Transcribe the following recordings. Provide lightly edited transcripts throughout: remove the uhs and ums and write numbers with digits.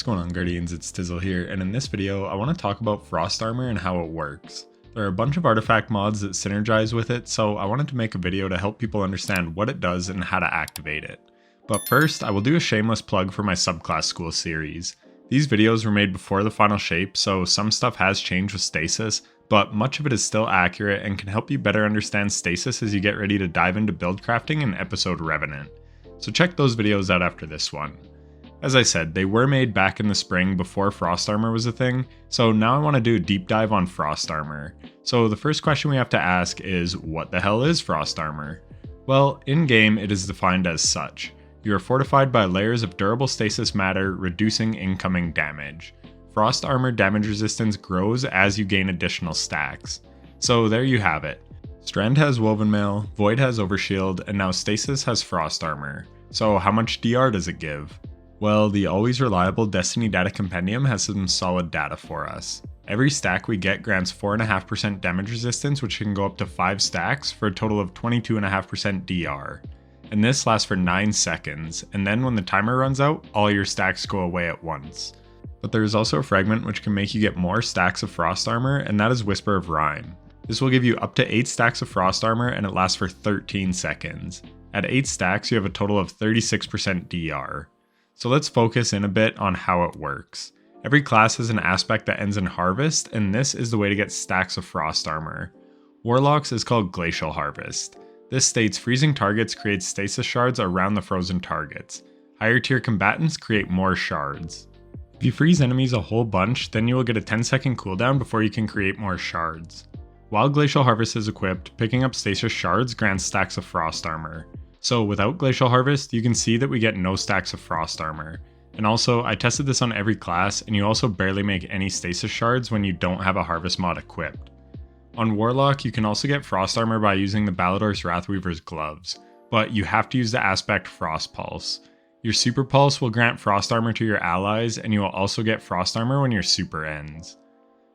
What's going on, Guardians? It's Tizzle here, and in this video I want to talk about Frost Armor and how it works. There are a bunch of artifact mods that synergize with it, so I wanted to make a video to help people understand what it does and how to activate it. But first, I will do a shameless plug for my subclass school series. These videos were made before the final shape, so some stuff has changed with stasis, but much of it is still accurate and can help you better understand stasis as you get ready to dive into build crafting in episode Revenant. So check those videos out after this one. As I said, they were made back in the spring before Frost Armor was a thing, so now I want to do a deep dive on Frost Armor. So the first question we have to ask is, what the hell is Frost Armor? Well, in-game it is defined as such. You are fortified by layers of durable stasis matter, reducing incoming damage. Frost Armor damage resistance grows as you gain additional stacks. So there you have it. Strand has Woven Mail, Void has Overshield, and now Stasis has Frost Armor. So how much DR does it give? Well, the always reliable Destiny Data Compendium has some solid data for us. Every stack we get grants 4.5% damage resistance, which can go up to 5 stacks for a total of 22.5% DR. And this lasts for 9 seconds, and then when the timer runs out, all your stacks go away at once. But there is also a fragment which can make you get more stacks of Frost Armor, and that is Whisper of Ryme. This will give you up to 8 stacks of Frost Armor, and it lasts for 13 seconds. At 8 stacks, you have a total of 36% DR. So let's focus in a bit on how it works. Every class has an aspect that ends in Harvest, and this is the way to get stacks of Frost Armor. Warlocks is called Glacial Harvest. This states freezing targets create stasis shards around the frozen targets. Higher tier combatants create more shards. If you freeze enemies a whole bunch, then you will get a 10-second cooldown before you can create more shards. While Glacial Harvest is equipped, picking up stasis shards grants stacks of Frost Armor. So without Glacial Harvest, you can see that we get no stacks of Frost Armor. And also, I tested this on every class, and you also barely make any stasis shards when you don't have a Harvest mod equipped. On Warlock, you can also get Frost Armor by using the Ballador's Wrathweaver's gloves, but you have to use the aspect Frost Pulse. Your Super Pulse will grant Frost Armor to your allies, and you will also get Frost Armor when your super ends.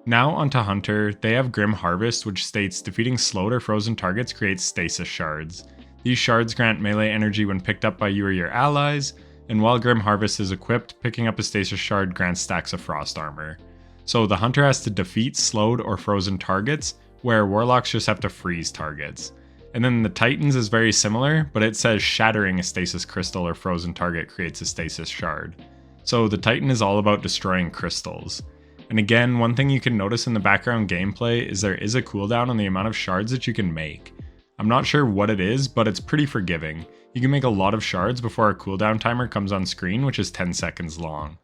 Now onto Hunter, they have Grim Harvest, which states defeating slowed or frozen targets creates stasis shards. These shards grant melee energy when picked up by you or your allies, and while Grim Harvest is equipped, picking up a stasis shard grants stacks of Frost Armor. So the Hunter has to defeat slowed or frozen targets, where Warlocks just have to freeze targets. And then the Titans is very similar, but it says shattering a stasis crystal or frozen target creates a stasis shard. So the Titan is all about destroying crystals. And again, one thing you can notice in the background gameplay is there is a cooldown on the amount of shards that you can make. I'm not sure what it is, but it's pretty forgiving. You can make a lot of shards before a cooldown timer comes on screen, which is 10 seconds long.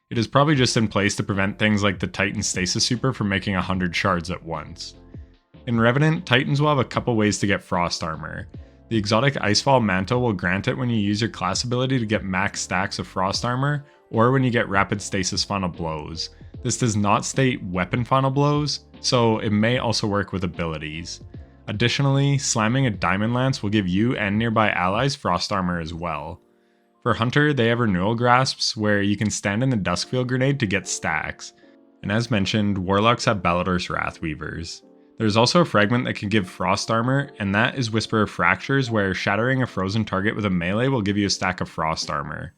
It is probably just in place to prevent things like the Titan Stasis Super from making 100 shards at once. In Revenant, Titans will have a couple ways to get Frost Armor. The exotic Icefall Mantle will grant it when you use your class ability to get max stacks of Frost Armor, or when you get Rapid Stasis Final Blows. This does not state Weapon Final Blows, so it may also work with abilities. Additionally, slamming a Diamond Lance will give you and nearby allies Frost Armor as well. For Hunter, they have Renewal Grasps, where you can stand in the Duskfield Grenade to get stacks. And as mentioned, Warlocks have Ballador's Wrathweavers. There's also a fragment that can give Frost Armor, and that is Whisper of Fractures, where shattering a frozen target with a melee will give you a stack of Frost Armor.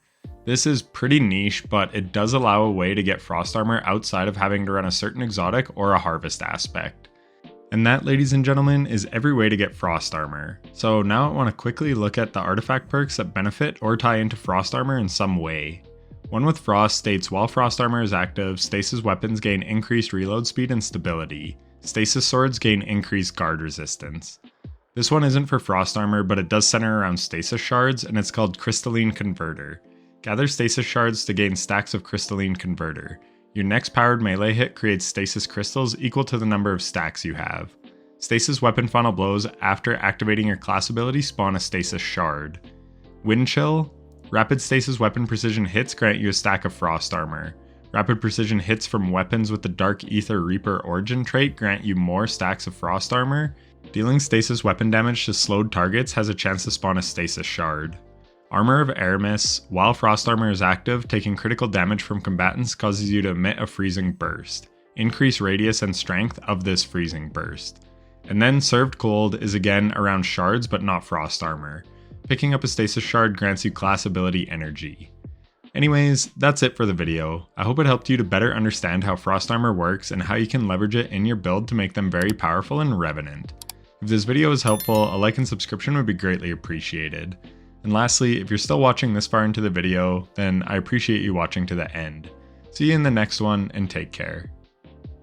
This is pretty niche, but it does allow a way to get Frost Armor outside of having to run a certain exotic or a harvest aspect. And that, ladies and gentlemen, is every way to get Frost Armor. So now I want to quickly look at the artifact perks that benefit or tie into Frost Armor in some way. One with Frost states while Frost Armor is active, Stasis weapons gain increased reload speed and stability. Stasis swords gain increased guard resistance. This one isn't for Frost Armor, but it does center around Stasis shards, and it's called Crystalline Converter. Gather Stasis shards to gain stacks of Crystalline Converter. Your next powered melee hit creates stasis crystals equal to the number of stacks you have. Stasis weapon final blows after activating your class ability spawn a stasis shard. Wind Chill. Rapid stasis weapon precision hits grant you a stack of Frost Armor. Rapid precision hits from weapons with the Dark Aether Reaper origin trait grant you more stacks of Frost Armor. Dealing stasis weapon damage to slowed targets has a chance to spawn a stasis shard. Armor of Aramis, while Frost Armor is active, taking critical damage from combatants causes you to emit a freezing burst. Increase radius and strength of this freezing burst. And then Served Cold is again around shards but not Frost Armor. Picking up a stasis shard grants you class ability energy. Anyways, that's it for the video. I hope it helped you to better understand how Frost Armor works and how you can leverage it in your build to make them very powerful and revenant. If this video was helpful, a like and subscription would be greatly appreciated. And lastly, if you're still watching this far into the video, then I appreciate you watching to the end. See you in the next one, and take care.